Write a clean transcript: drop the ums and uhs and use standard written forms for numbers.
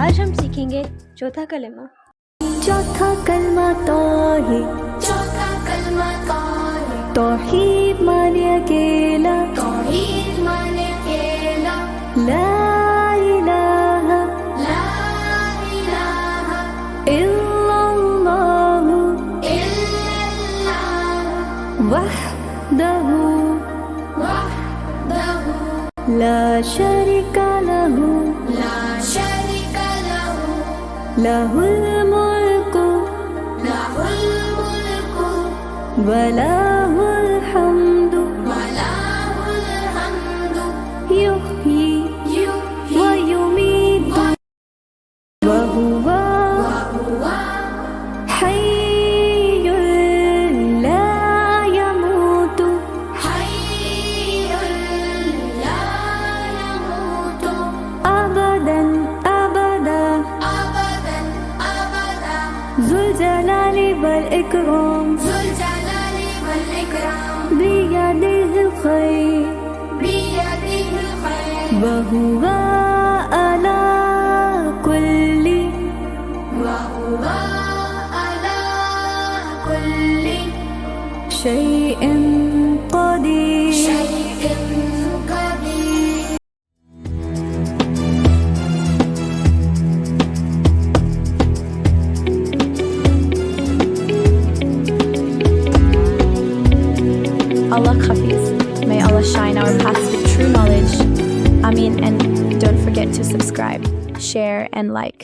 आज हम सीखेंगे चौथा कलमा। चौथा कलमा तौहीद, चौथा कलमा तौहीद, तौहीद माने अकेला, तौहीद माने अकेला, ला इलाहा ला इलाहा इल्लल्लाहु इल्लल्लाह, वहदहु वहदहु ला शरीका लहु, ला शरीका लहु, लहुल मुल्कु लहुल मुल्कु व लहुल हम्दु, व लहुल हम्दु, युहयी युहयी व युमीतु व हुवा वहुवा हय्युल ला यमूतु हय्युल ला यमूतु अबदन अबदा अबदन अबदा, ज़ुल जलाली वल इकराम ज़ुल जलाली वल इकराम, बियदिहिल खैर बियदिहिल खैर, व हुवा अला कुल्ली वहुवा अला कुल्ली शैइन क़दीर। शैइन क़दीर। Allah Hafiz. May Allah shine our paths with true knowledge. Ameen. And don't forget to subscribe, share and like.